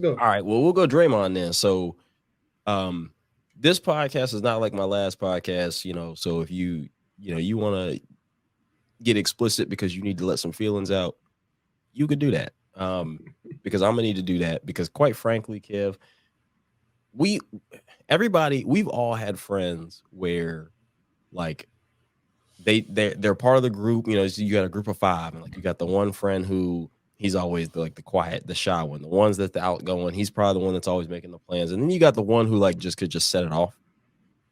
Go. All right, well, we'll go Draymond then. So, this podcast is not like my last podcast, So if you want to get explicit because you need to let some feelings out, you could do that. Because I'm gonna need to do that because, quite frankly, Kev, we we've all had friends where like they're part of the group. So you got a group of five, and like you got the one friend who he's always the quiet, the shy one. The ones that's the outgoing, he's probably the one that's always making the plans. And then you got the one who like just could just set it off,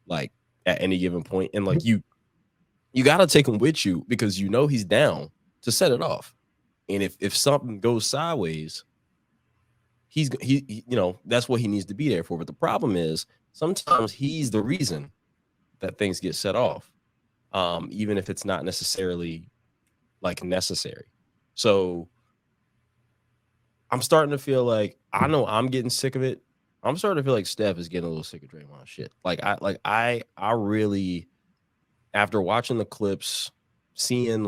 like at any given point. And like you got to take him with you because he's down to set it off. And if something goes sideways, he that's what he needs to be there for. But the problem is sometimes he's the reason that things get set off, even if it's not necessarily like necessary. So I'm starting to feel like, I know I'm getting sick of it. I'm starting to feel like Steph is getting a little sick of Draymond shit. I really, after watching the clips, seeing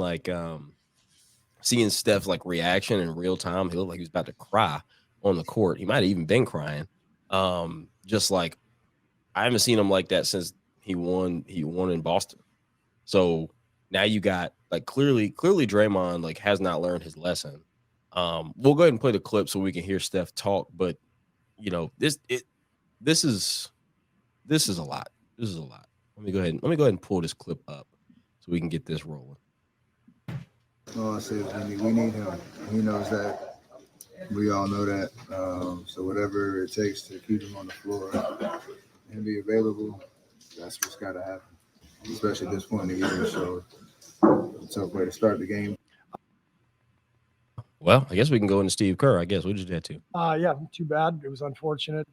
seeing Steph's like reaction in real time, he looked like he was about to cry on the court. He might have even been crying. Just like, I haven't seen him like that since he won in Boston. So now you got like clearly Draymond like has not learned his lesson. We'll go ahead and play the clip so we can hear Steph talk, but this is a lot. This is a lot. Let me go ahead and pull this clip up so we can get this rolling. All I say is we need him. He knows that. We all know that. So whatever it takes to keep him on the floor and be available, that's what's got to happen. Especially at this point in the year. So it's a tough way to start the game. Well, I guess we can go into Steve Kerr. I guess we just had to. Yeah, too bad. It was unfortunate.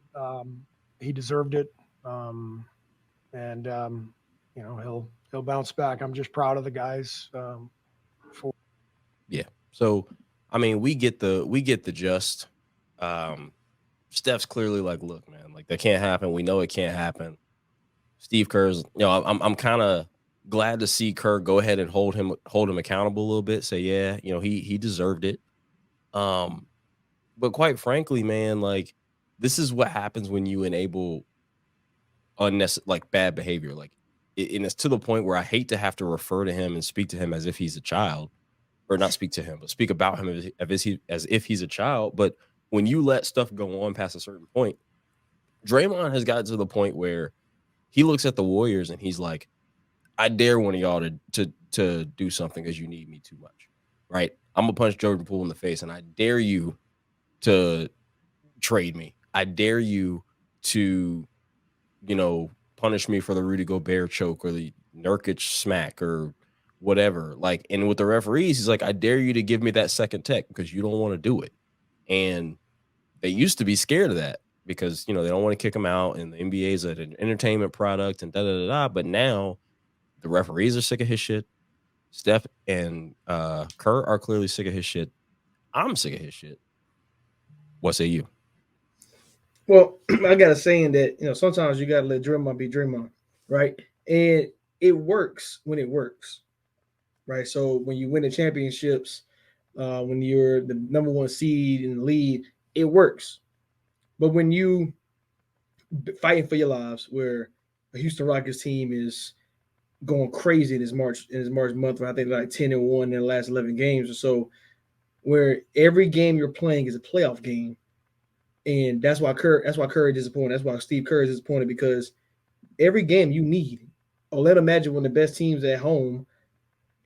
He deserved it, and he'll bounce back. I'm just proud of the guys. Yeah. So, I mean, we get the gist. Steph's clearly like, look, man, like that can't happen. We know it can't happen. Steve Kerr's, I'm kind of glad to see Kerr go ahead and hold him accountable a little bit. Say, yeah, he deserved it. But quite frankly, man, like this is what happens when you enable unnecessary, like bad behavior. Like, and it's to the point where I hate to have to refer to him and speak to him as if he's a child, or not speak to him, but speak about him as if he's a child. But when you let stuff go on past a certain point, Draymond has gotten to the point where he looks at the Warriors and he's like, I dare one of y'all to do something because you need me too much, right? I'm gonna punch Jordan Poole in the face, and I dare you to trade me. I dare you to, punish me for the Rudy Gobert choke or the Nurkic smack or whatever. Like, and with the referees, he's like, I dare you to give me that second tech because you don't want to do it. And they used to be scared of that because, they don't want to kick him out, and the NBA is an entertainment product and da-da-da-da. But now the referees are sick of his shit. Steph and Kerr are clearly sick of his shit. I'm sick of his shit. What say you? Well, I got a saying that, sometimes you got to let Draymond be Draymond, right? And it works when it works, right? So when you win the championships, when you're the number one seed in the league, it works. But when you fighting for your lives, where the Houston Rockets team is going crazy in his March month, where I think like 10-1 in the last 11 games or so, where every game you're playing is a playoff game. And that's why Kerr is disappointed. That's why Steve Kerr is disappointed, because every game you need. Or let imagine when the best team's at home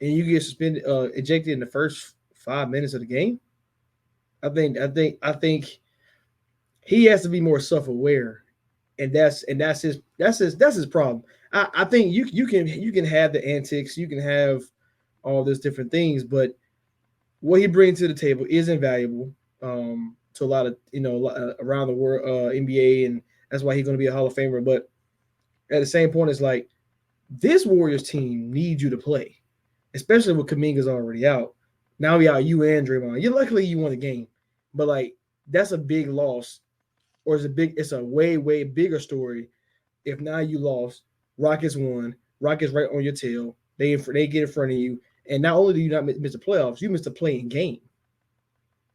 and you get suspended, ejected in the first 5 minutes of the game. I think he has to be more self-aware, and that's his problem. I think you can have the antics, you can have all those different things, but what he brings to the table is invaluable to a lot of around the world, NBA, and that's why he's going to be a Hall of Famer. But at the same point, it's like this Warriors team needs you to play, especially with Kuminga's already out. Now we out you and Draymond. You're luckily you won the game, but like that's a big loss, or it's a way bigger story. If now you lost, Rockets won, Rockets right on your tail. They get in front of you, and not only do you not miss the playoffs, you missed the playing game.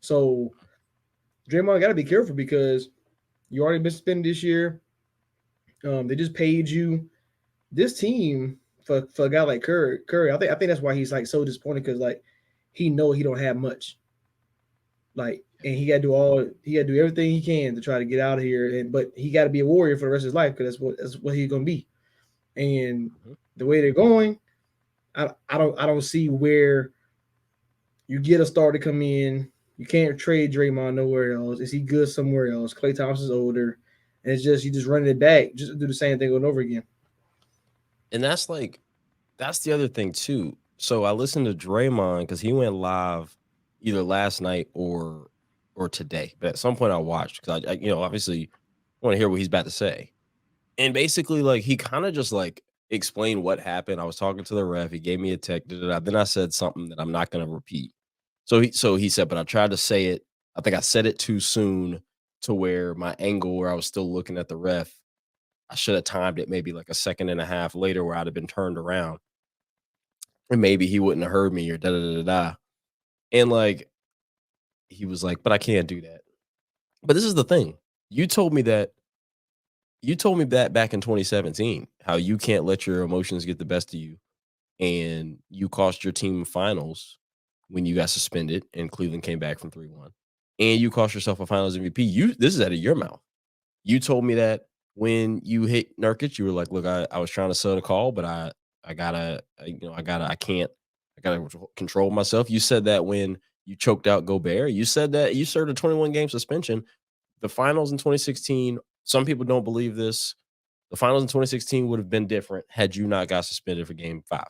So Draymond got to be careful because you already been spending this year. They just paid you. This team for a guy like Curry, I think that's why he's like so disappointed because like he know he don't have much. Like, and he got to do everything he can to try to get out of here. But he got to be a warrior for the rest of his life because that's what he's gonna be. And the way they're going, I don't see where you get a star to come in. You can't trade Draymond nowhere else. Is he good somewhere else? Klay Thompson's older, and it's just you just running it back, just to do the same thing over and over again. And that's the other thing too. So I listened to Draymond because he went live either last night or today. But at some point I watched because I obviously want to hear what he's about to say. And basically, like he kind of just like explained what happened. I was talking to the ref. He gave me a text. Then I said something that I'm not going to repeat. So he said, but I tried to say it. I think I said it too soon to where my angle where I was still looking at the ref. I should have timed it maybe like a second and a half later where I'd have been turned around. And maybe he wouldn't have heard me or da da da da. And like he was like, but I can't do that. But this is the thing. You told me that back in 2017, how you can't let your emotions get the best of you. And you cost your team finals when you got suspended and Cleveland came back from 3-1. And you cost yourself a finals MVP. This is out of your mouth. You told me that when you hit Nurkic, you were like, look, I was trying to sell the call, but I gotta control myself. You said that when you choked out Gobert. You said that you served a 21-game suspension. The finals in 2016, some people don't believe this. The finals in 2016 would have been different had you not got suspended for game 5.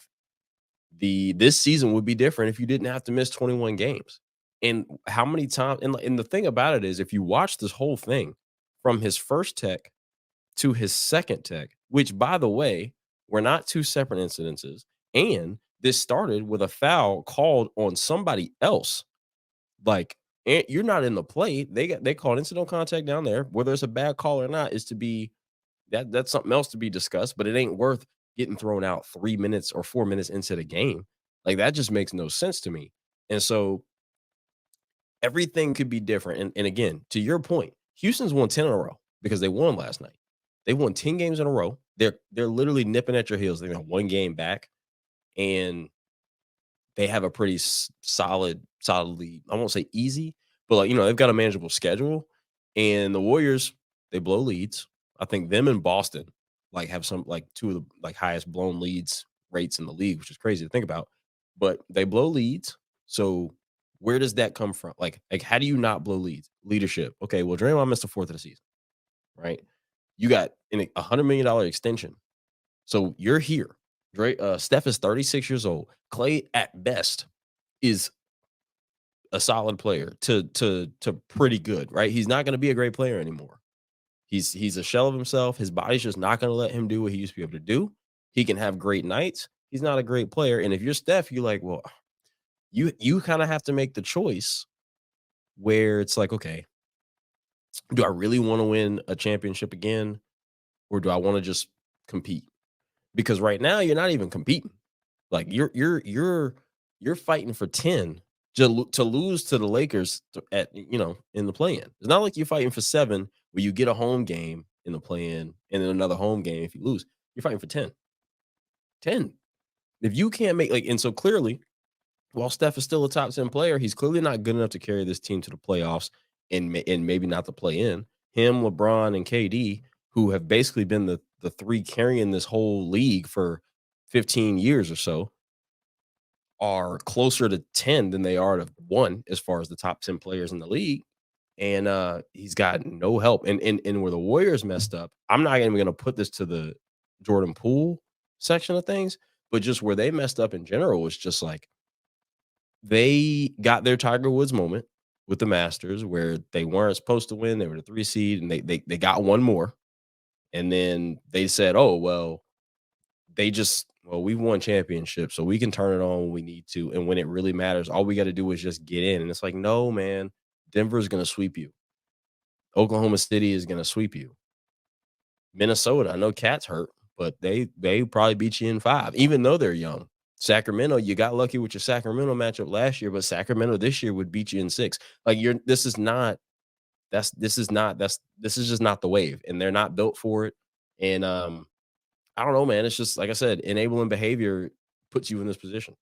This season would be different if you didn't have to miss 21 games. And how many times, and the thing about it is, if you watch this whole thing from his first tech to his second tech, which by the way, were not two separate incidences, and this started with a foul called on somebody else. Like, you're not in the play. They called incidental contact down there. Whether it's a bad call or not is to be that's something else to be discussed, but it ain't worth getting thrown out 3 minutes or 4 minutes into the game. Like that just makes no sense to me. And so everything could be different. And again, to your point, Houston's won 10 in a row because they won last night. They won 10 games in a row. They're literally nipping at your heels. They got one game back, and they have a pretty solidly, I won't say easy, but like, they've got a manageable schedule. And the Warriors, they blow leads. I think them and Boston like have some like two of the like highest blown leads rates in the league, which is crazy to think about. But they blow leads. So where does that come from? Like how do you not blow leads? Leadership. Okay, well, Draymond missed the 4th of the season, right? You got a $100 million extension. So you're here. Steph is 36 years old. Klay at best is a solid player to pretty good, right? He's not going to be a great player anymore. He's a shell of himself. His body's just not going to let him do what he used to be able to do. He can have great nights. He's not a great player. And if you're Steph, you're like, well, you kind of have to make the choice where it's like, okay, do I really want to win a championship again? Or do I want to just compete? Because right now you're not even competing. Like you're fighting for 10 to lose to the Lakers in the play-in. It's not like you're fighting for 7 where you get a home game in the play-in and then another home game if you lose. You're fighting for 10. 10. If you can't make and so clearly, while Steph is still a top 10 player, he's clearly not good enough to carry this team to the playoffs and maybe not the play-in. Him, LeBron, and KD, who have basically been the 3 carrying this whole league for 15 years or so, are closer to 10 than they are to 1 as far as the top 10 players in the league. And he's got no help. And where the Warriors messed up, I'm not even going to put this to the Jordan Poole section of things, but just where they messed up in general was just like they got their Tiger Woods moment with the Masters where they weren't supposed to win. They were the 3 seed and they got one more. And then they said, oh, well, we won championships, so we can turn it on when we need to. And when it really matters, all we got to do is just get in. And it's like, no, man, Denver's going to sweep you. Oklahoma City is going to sweep you. Minnesota, I know Cat's hurt, but they probably beat you in 5, even though they're young. Sacramento, you got lucky with your Sacramento matchup last year, but Sacramento this year would beat you in 6. Like this is not this is just not the wave, and they're not built for it. And I don't know, man. It's just like I said, enabling behavior puts you in this position.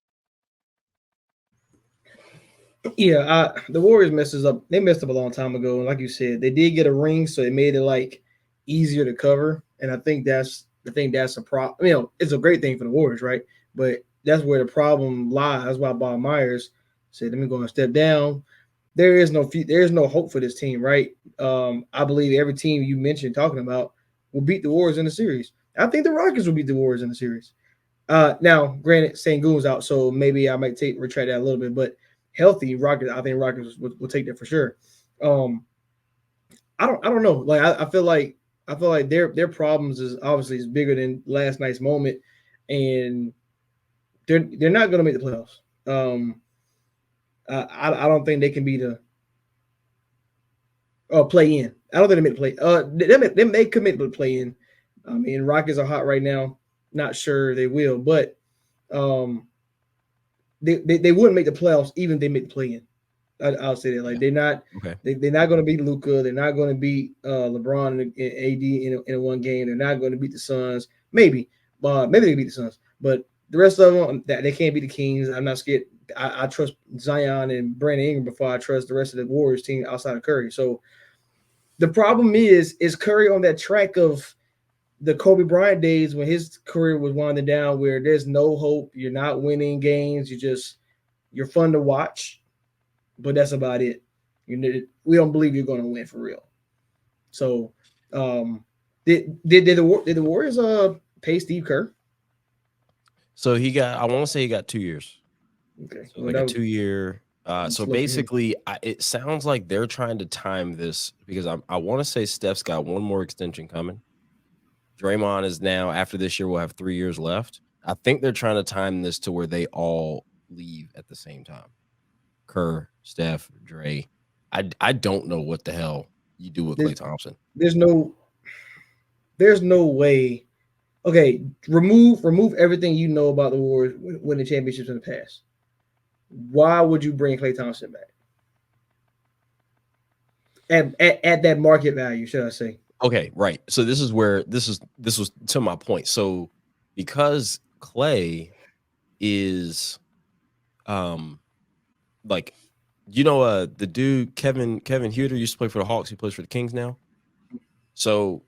Yeah, the Warriors messes up. They messed up a long time ago, and like you said, they did get a ring, so it made it like easier to cover. And I think that's a problem. You know, it's a great thing for the Warriors, right? But that's where the problem lies. That's why Bob Myers said, "Let me go and step down." There is no hope for this team, right? I believe every team you mentioned talking about will beat the Warriors in the series. I think the Rockets will beat the Warriors in the series. Now, granted, Sengun's out, so maybe I might retract that a little bit, but healthy Rockets, I think Rockets will take that for sure. I don't know. Like I feel like their problems is obviously is bigger than last night's moment, and they're not going to make the playoffs. I don't think they can be the play in. I don't think they make the play. They may commit to play in. I mean, Rockets are hot right now. Not sure they will, but they wouldn't make the playoffs even if they make the play in. I'll say that. Like they're not going to beat Luka. They're not going to beat LeBron and AD in one game. They're not going to beat the Suns. Maybe they can beat the Suns, but the rest of them they can't beat the Kings. I'm not scared. I trust Zion and Brandon Ingram before I trust the rest of the Warriors team outside of Curry. So the problem is Curry on that track of the Kobe Bryant days when his career was winding down, where there's no hope. You're not winning games. You're fun to watch. But that's about it. We don't believe you're going to win for real. So, did the Warriors pay Steve Kerr? So I want to say he got 2 years. Okay, so like a 2-year. So basically, it sounds like they're trying to time this because I want to say Steph's got one more extension coming. Draymond is now, after this year, will have 3 years left. I think they're trying to time this to where they all leave at the same time. Kerr, Steph, Dre. I don't know what the hell you do with Klay Thompson. There's no way. Okay, remove everything you know about the Warriors winning championships in the past. Why would you bring Klay Thompson back? At that market value, should I say? Okay, right. So this is where this was to my point. So because Klay is like, the dude Kevin Huerter used to play for the Hawks. He plays for the Kings now. So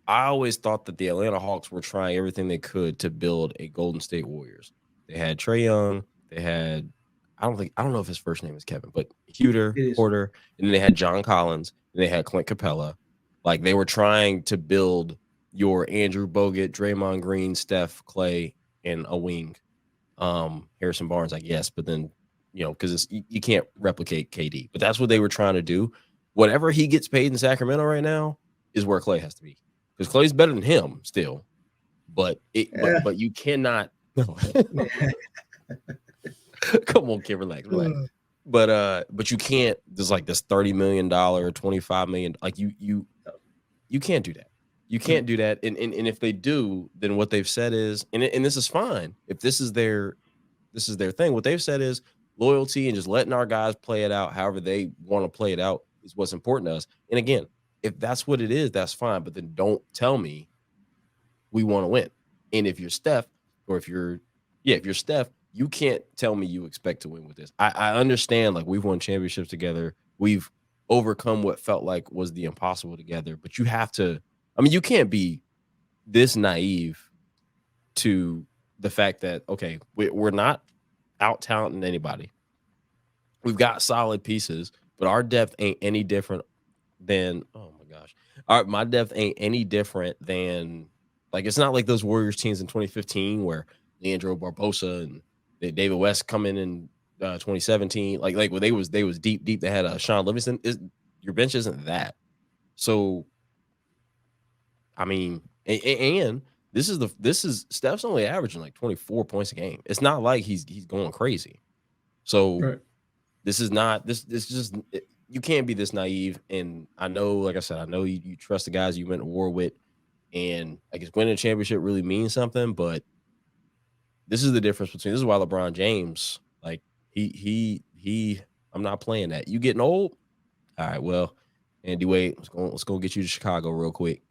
I always thought that the Atlanta Hawks were trying everything they could to build a Golden State Warriors. They had Trae Young. They had I don't know if his first name is Kevin, but Porter, and then they had John Collins, and they had Clint Capella. Like they were trying to build your Andrew Bogut, Draymond Green, Steph, Klay, and a wing. Harrison Barnes, I guess, but then because you can't replicate KD, but that's what they were trying to do. Whatever he gets paid in Sacramento right now is where Klay has to be, because Klay's better than him still, but you cannot. No. Come on, kid, relax. But you can't. There's like this $30 million, $25 million. Like you can't do that. You can't do that. And if they do, then what they've said is, and this is fine. If this is their thing, what they've said is loyalty and just letting our guys play it out however they want to play it out is what's important to us. And again, if that's what it is, that's fine. But then don't tell me we want to win. And if you're Steph, or if you're Steph, you can't tell me you expect to win with this. I understand, like, we've won championships together. We've overcome what felt like was the impossible together. But you have to, you can't be this naive to the fact that, okay, we're not out-talenting anybody. We've got solid pieces, but our depth ain't any different than, oh my gosh, my depth ain't any different than, like, it's not like those Warriors teams in 2015 where Leandro Barbosa and David West come in 2017. Like well, they was deep. They had Sean Livingston. Your bench isn't that. So, and this is Steph's only averaging like 24 points a game. It's not like he's going crazy. So right. This is just, you can't be this naive. And I know, like I said, I know you trust the guys you went to war with, and I guess winning a championship really means something. But this is the difference this is why LeBron James, like he I'm not playing that. You getting old? All right, well, Andy Wade, let's go get you to Chicago real quick.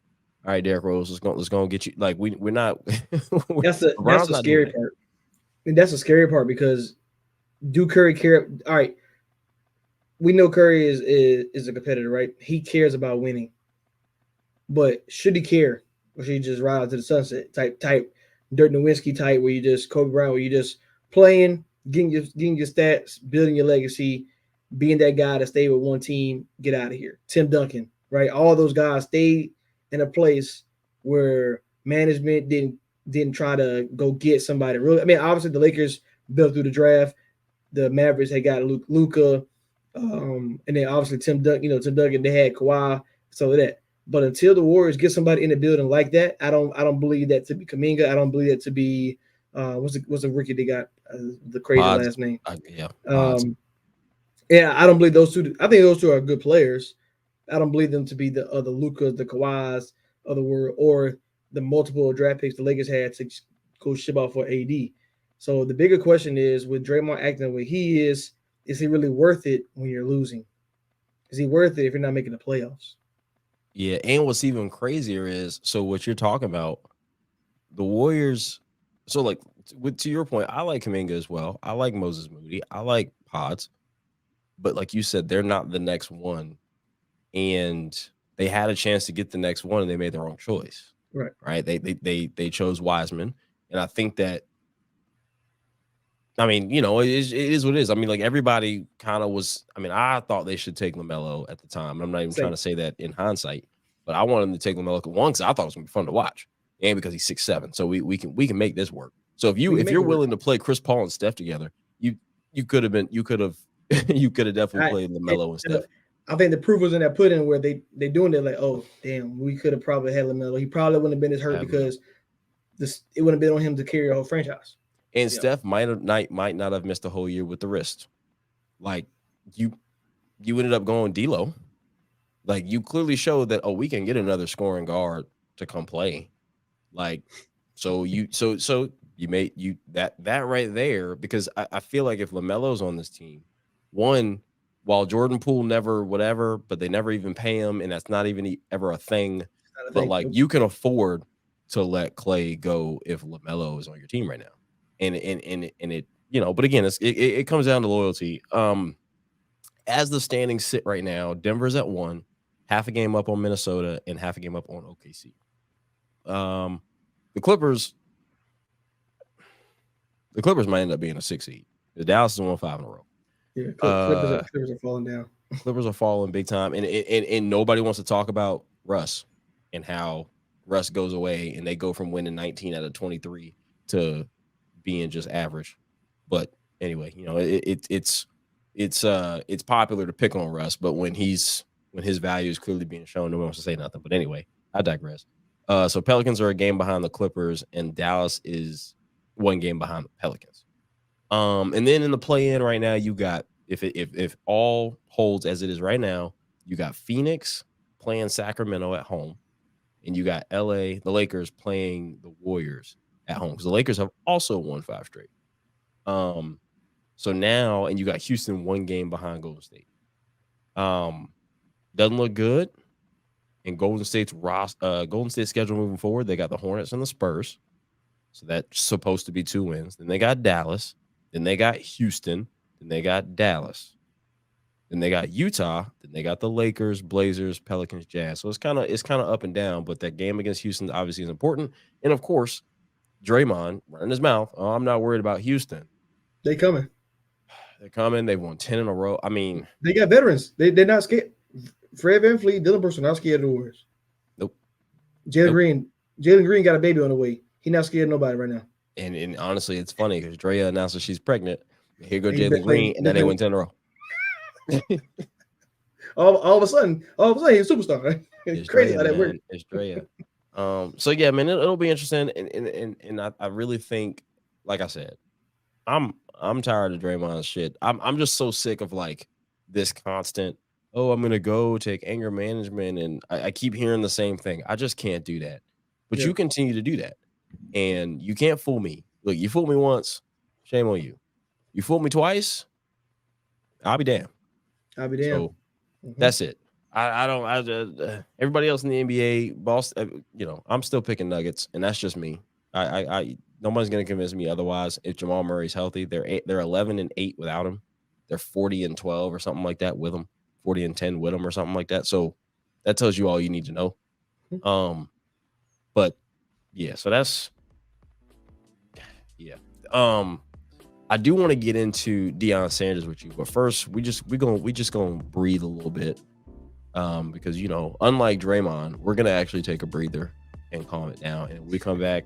All right, Derrick Rose, let's go get you. Like we're not. That's the scary part. And that's the scary part because do Curry care? All right, we know Curry is a competitor, right? He cares about winning, but should he care, or should he just ride out to the sunset type Dirk Nowitzki type, where you just Kobe Bryant, where you just playing, getting your stats, building your legacy, being that guy that stayed with one team, get out of here. Tim Duncan, right? All those guys stayed in a place where management didn't try to go get somebody. Really, I mean, obviously the Lakers built through the draft. The Mavericks had got Luka, and then obviously Tim Duncan. They had Kawhi, so that. But until the Warriors get somebody in the building like that, I don't believe that to be Kuminga. I don't believe that to be what's the rookie they got the crazy Pods. last name. Pods. Yeah, I don't believe those two. I think those two are good players. I don't believe them to be the Lukas, the Kawhis of the world, or the multiple draft picks the Lakers had to go ship out for AD. So the bigger question is, with Draymond acting the way he is he really worth it when you're losing? Is he worth it if you're not making the playoffs? Yeah, and what's even crazier is, so what you're talking about, the Warriors. So like to your point, I like Kuminga as well. I like Moses Moody. I like Pods, but like you said, they're not the next one, and they had a chance to get the next one, and they made the wrong choice. Right. They chose Wiseman, and I think that. I mean, it is what it is. I mean, like everybody kind of was. I mean, I thought they should take LaMelo at the time. I'm not even trying to say that in hindsight, but I wanted them to take LaMelo because I thought it was gonna be fun to watch, and because he's 6'7", so we can make this work. So if you're willing to play Chris Paul and Steph together, you could have definitely played LaMelo and Steph. I think the proof was in that pudding where they doing it like, oh damn, we could have probably had LaMelo. He probably wouldn't have been as hurt because it wouldn't have been on him to carry a whole franchise. And Steph might not have missed a whole year with the wrist. Like you ended up going D-Lo. Like you clearly showed that, we can get another scoring guard to come play. Like so you made that right there, because I feel like if LaMelo's on this team, one, while Jordan Poole never whatever, but they never even pay him, and that's not even ever a thing. But like you can afford to let Clay go if LaMelo is on your team right now. And it, but again, it comes down to loyalty. As the standings sit right now, Denver's at 1, half a game up on Minnesota, and half a game up on OKC. The Clippers might end up being a 6 seed. The Dallas is 1-5 in a row. Yeah, Clippers are falling down. Clippers are falling big time, and nobody wants to talk about Russ and how Russ goes away, and they go from winning 19 out of 23 to being just average. But anyway, it's popular to pick on Russ, but when his value is clearly being shown, no one wants to say nothing. But anyway, I digress. So Pelicans are a game behind the Clippers, and Dallas is 1 game behind the Pelicans. And then in the play-in right now, you got, if all holds as it is right now, you got Phoenix playing Sacramento at home, and you got LA, the Lakers, playing the Warriors at home, because the Lakers have also won 5 straight. So now, and you got Houston 1 game behind Golden State. Doesn't look good. And Golden State's schedule moving forward, they got the Hornets and the Spurs. So that's supposed to be 2 wins. Then they got Dallas. Then they got Houston. Then they got Dallas. Then they got Utah. Then they got the Lakers, Blazers, Pelicans, Jazz. So it's kind of up and down, but that game against Houston obviously is important. And of course, Draymond running his mouth. Oh, I'm not worried about Houston. They coming. They're coming. They've won 10 in a row. I mean, they got veterans. They're not scared. Fred VanVleet, Dylan Brooks are not scared of the Warriors. Nope. Jalen Green got a baby on the way. He's not scared of nobody right now. And honestly, it's funny because Drea announced that she's pregnant. Here go Jalen Green, and then they went 10 in a row. all of a sudden, he's a superstar. Right? It's crazy how that works. It's Drea. So yeah, man, it'll be interesting, and I really think, like I said, I'm tired of Draymond's shit. I'm just so sick of like this constant. Oh, I'm gonna go take anger management, and I keep hearing the same thing. I just can't do that. But you continue to do that, and you can't fool me. Look, you fooled me once, shame on you. You fooled me twice, I'll be damned. I'll be damned. So that's it. I don't. Everybody else in the NBA, Boston. I'm still picking Nuggets, and that's just me. I nobody's gonna convince me otherwise. If Jamal Murray's healthy, they're 11-8 without him. They're 40-12 or something like that with him. 40-10 with him or something like that. So that tells you all you need to know. But yeah, so that's I do want to get into Deion Sanders with you, but first we just gonna breathe a little bit. Because unlike Draymond, we're gonna actually take a breather and calm it down. And when we come back,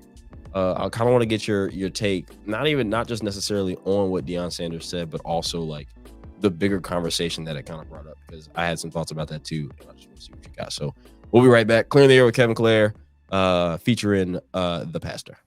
I kind of want to get your take, not just necessarily on what Deion Sanders said, but also like the bigger conversation that it kind of brought up, because I had some thoughts about that too. And I just want to see what you got. So we'll be right back. Clearing the Air with Kevin Clare, featuring the pastor.